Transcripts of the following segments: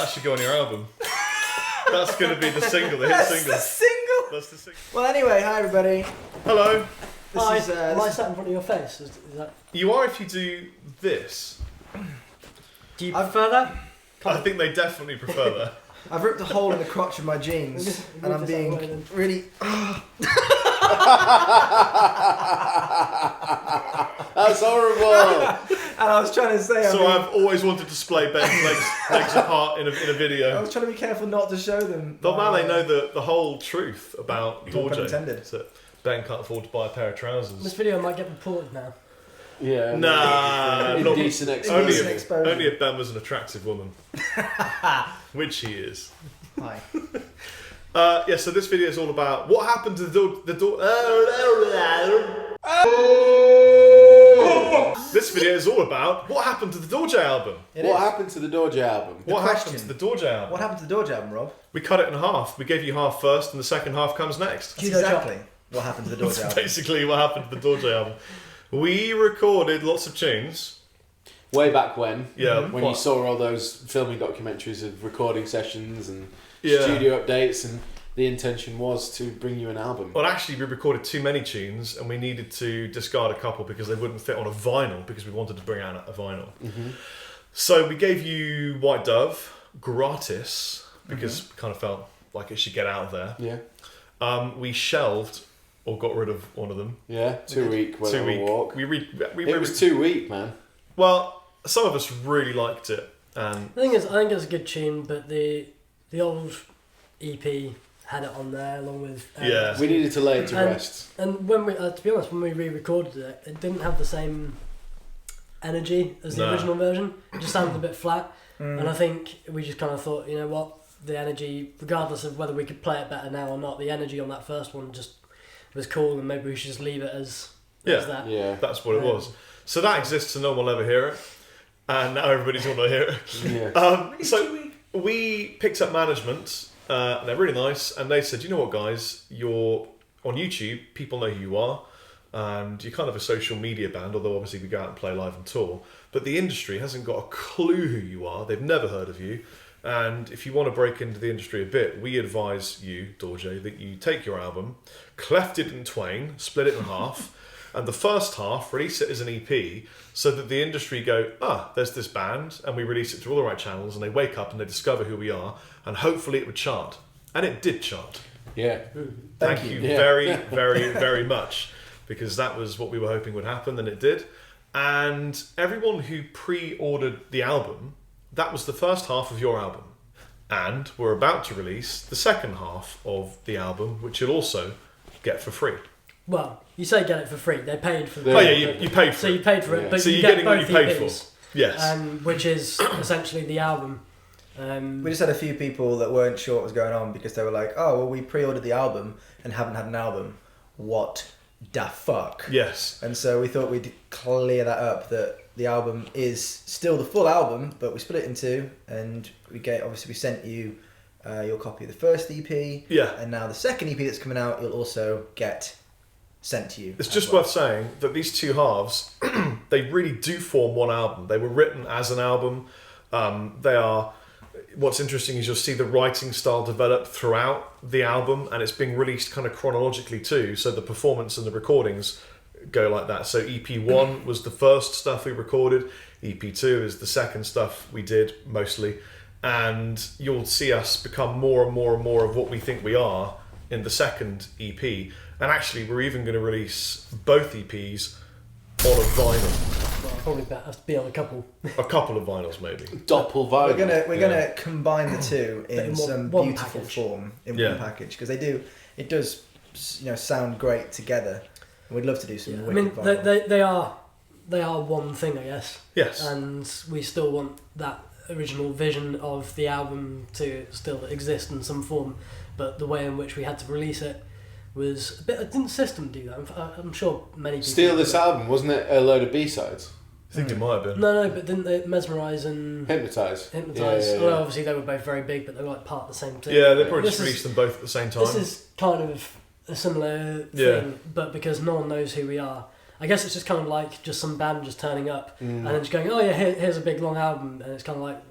should go on your album. That's going to be the single, the hit single. That's That's the single. Well, anyway, hi everybody. Hello. This is, Am I sat in front of your face? Is that... You are if you do this. Do you prefer that? I think they definitely prefer that. I've ripped a hole in the crotch of my jeans, and I'm being really. That's horrible. And I was trying to say. So I've always wanted to display Ben's legs apart in a I video. was trying to be careful not to show them. But now they know the whole truth about No pun Dorje. intended. So Ben can't afford to buy a pair of This trousers. video might get reported now. Yeah. Nah, not, Indecent only exposure. exposure. only if Ben was an attractive woman. Which he is. Hi. Yeah, so this video is all about what happened to the door. This video is all about what happened to the Dorje album. What happened to the Dorje album? What happened question. to the Dorje album? What happened to the Dorje album, Rob? We cut it in half. We gave you half first, and the second half comes next. That's exactly what happened to the Dorje That's album. basically what happened to the Dorje album. We recorded lots of tunes. Way back when. Yeah. When you saw all those filming documentaries of recording sessions and Yeah. studio updates, and the intention was to bring you an album. Well, actually, we recorded too many tunes, and we needed to discard a couple because they wouldn't fit on a vinyl, because we wanted to bring out a vinyl. Mm-hmm. So we gave you White Dove gratis because we kind of felt like it should get out of there. Yeah. We shelved or got rid of one of them. Yeah. 2 week. 2 week walk. It was 2 week, man. Well, some of us really liked it, and The thing is, I think it's a good tune, but the old EP had it on there along with. Yeah. We needed to lay it to rest. And when we, to be honest, when we re-recorded it, it didn't have the same energy as the No. original version. It just sounded a bit flat, and I think we just kind of thought, you know what, the energy, regardless of whether we could play it better now or not, the energy on that first one just was cool, and maybe we should just leave it as that. Yeah. that's what it was. So that exists, and no one will ever hear it, and now everybody's going to hear it. Yeah. So we picked up management. They're really nice, and they said, you know what, guys, you're on YouTube, people know who you are, and you're kind of a social media band, although obviously we go out and play live and tour, but the industry hasn't got a clue who you are. They've never heard of you, and if you want to break into the industry a bit, we advise you, Dorje, that you take your album, cleft it in twain, split it in half, and the first half, release it as an EP, so that the industry go, there's this band, and we release it through all the right channels, and they wake up and they discover who we are, and hopefully it would chart. And it did chart. Yeah. Thank you Yeah. very, very, very much, because that was what we were hoping would happen, and it did. And everyone who pre-ordered the album, that was the first half of your album. And we're about to release the second half of the album, which you'll also get for free. Well, you say get it for free. They paid for Yeah. Oh yeah, you paid for So it. you paid for it, Yeah. but So you you're get getting what both you paid EPs, for. Yes. which is essentially the album. We just had a few people that weren't sure what was going on because they were like, "Oh, well, we pre-ordered the album and haven't had an album. What the fuck?" Yes. And so we thought we'd clear that up, that the album is still the full album, but we split it in two, and we sent you your copy of the first EP, Yeah. and now the second EP that's coming out, you'll also get sent to you. It's as just well. worth saying that these two halves, they really do form one album. They were written as an album. They are. What's interesting is you'll see the writing style develop throughout the album, and it's being released kind of chronologically too. So the performance and the recordings go like that. So EP1 was the first stuff we recorded. EP2 is the second stuff we did mostly, and you'll see us become more and more and more of what we think we are in the second EP. And actually, we're even going to release both EPs on a vinyl. Well, probably better to be on a couple. A couple of vinyls, maybe. Doppel vinyl. We're gonna combine the two But in in some one beautiful package. form in Yeah. one package, because it does sound great together. And we'd love to do some. Yeah. I wicked mean, vinyl. they are one thing, I guess. Yes. And we still want that original vision of the album to still exist in some form, but the way in which we had to release it was a bit. Didn't System do that? I'm sure many people. Steal do This that. album, wasn't it a load of B-sides? I think it might have been. No, but didn't they Mesmerise and Hypnotise. Hypnotise? Yeah, yeah, Well, yeah. obviously they were both very big, but they were like part of the same thing. Yeah, they probably This just is- released them both at the same time. This is kind of a similar thing, Yeah. but because no one knows who we are. I guess it's just kind of like just some band just turning up Mm. and then just going, oh yeah, here's a big long album, and it's kind of like,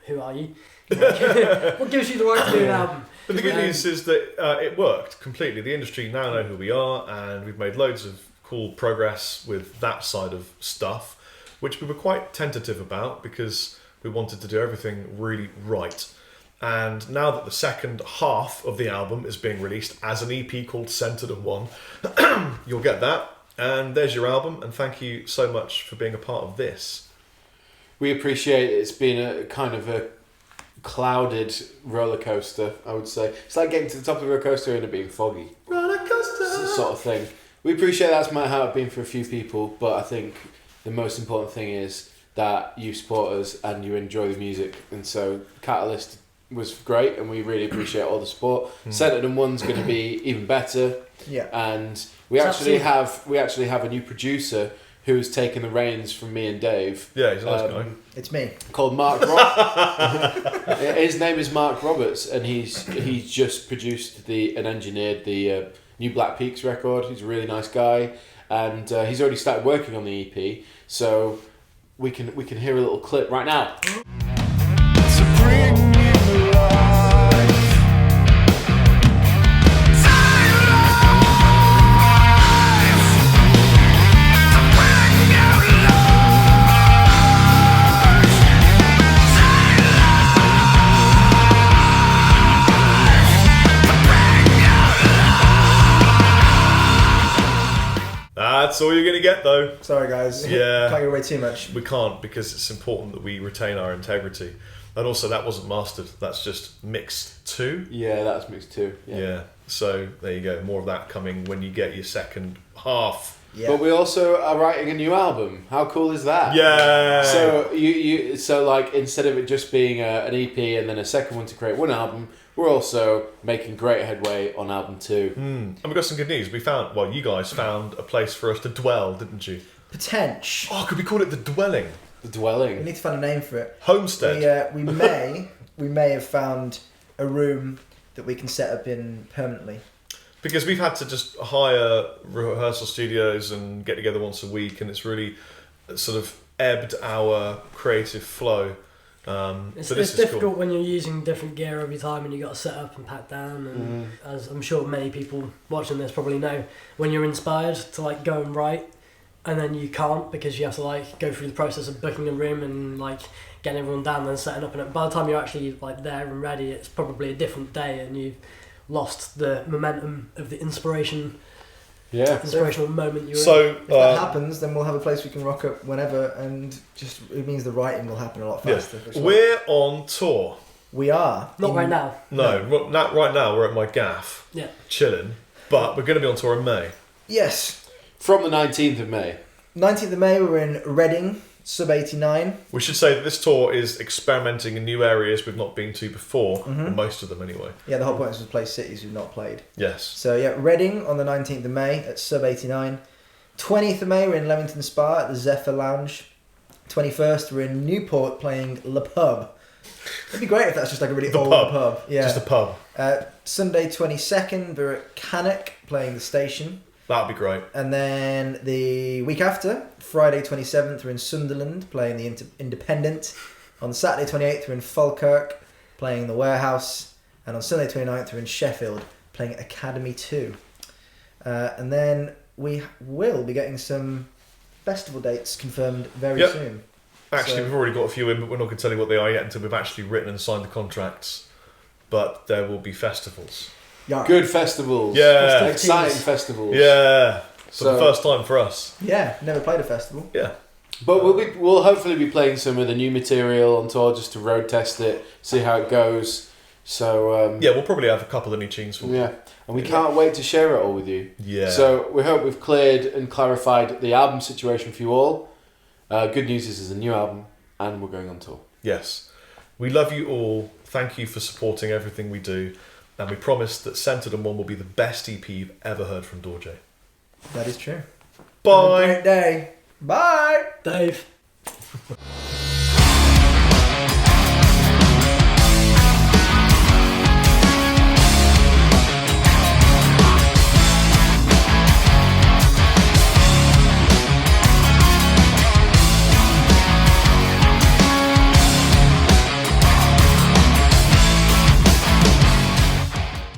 who are you? What gives you the right to do an album? But the good news is that it worked completely. The industry now know who we are, and we've made loads of cool progress with that side of stuff, which we were quite tentative about because we wanted to do everything really right. And now that the second half of the album is being released as an EP called Centered and One, you'll get that. And there's your album, and thank you so much for being a part of this. We appreciate it. It's been a kind of a clouded roller coaster, I would say. It's like getting to the top of a roller coaster and it being foggy. Roller coaster! Sort of thing. We appreciate that's how it's been for a few people, but I think the most important thing is that you support us and you enjoy the music. And so Catalyst was great, and we really appreciate all the support. Centered and One's going to be even better. Yeah. And we actually have a new producer who's taken the reins from me and Dave. Yeah, he's a nice guy. It's me. Called Mark His name is Mark Roberts, and he's just produced and engineered the new Black Peaks record. He's a really nice guy, and he's already started working on the EP. So we can hear a little clip right now. That's all you're going to get, though. Sorry, guys. Yeah. Can't give away too much. We can't, because it's important that we retain our integrity. And also, that wasn't mastered. That's just mixed too. Yeah, that's mixed too. Yeah. So there you go. More of that coming when you get your second half. Yeah. But we also are writing a new album. How cool is that? Yeah. So so like instead of it just being an EP and then a second one to create one album, we're also making great headway on album 2. And we got some good news. You guys found a place for us to dwell, didn't you? Potential. Oh, could we call it the dwelling? The dwelling. We need to find a name for it. Homestead. We may have found a room that we can set up in permanently. Because we've had to just hire rehearsal studios and get together once a week, and it's really sort of ebbed our creative flow. It's difficult when you're using different gear every time and you've got to set up and pack down. And as I'm sure many people watching this probably know, when you're inspired to like go and write, and then you can't because you have to like go through the process of booking a room and like getting everyone down and then setting up. And by the time you're actually like there and ready, it's probably a different day, and you've lost the momentum of the inspirational moment you were in. So If that happens, then we'll have a place we can rock up whenever, and just it means the writing will happen a lot faster. Yeah. We're on tour. We are. Not right now. No, right now we're at my gaff, chilling, but we're going to be on tour in May. Yes. From the 19th of May. 19th of May, we're in Reading, Sub 89. We should say that this tour is experimenting in new areas we've not been to before, most of them anyway. Yeah, the whole point is to play cities we've not played. Yes. So yeah, Reading on the 19th of May at Sub 89. 20th of May, we're in Leamington Spa at the Zephyr Lounge. 21st, we're in Newport playing Le Pub. It'd be great if that's just like a really old pub. Yeah. Just a pub. Sunday 22nd, we're at Cannock playing the Station. That'd be great. And then the week after, Friday 27th, we're in Sunderland playing the Independent. On Saturday 28th, we're in Falkirk playing the Warehouse. And on Sunday 29th, we're in Sheffield playing Academy 2. And then we will be getting some festival dates confirmed very soon. Actually, we've already got a few in, but we're not going to tell you what they are yet until we've actually written and signed the contracts. But there will be festivals. Yeah. Good festivals. Yeah. Exciting festivals. Yeah. For the first time for us. Yeah, never played a festival. Yeah. But we'll hopefully be playing some of the new material on tour just to road test it, see how it goes. So we'll probably have a couple of new tunes for you. Yeah. And we can't wait to share it all with you. Yeah. So we hope we've cleared and clarified the album situation for you all. Good news is there's a new album and we're going on tour. Yes. We love you all. Thank you for supporting everything we do. And we promise that Centered and One will be the best EP you've ever heard from Dorje. That is true. Bye. Have a great day. Bye. Dave.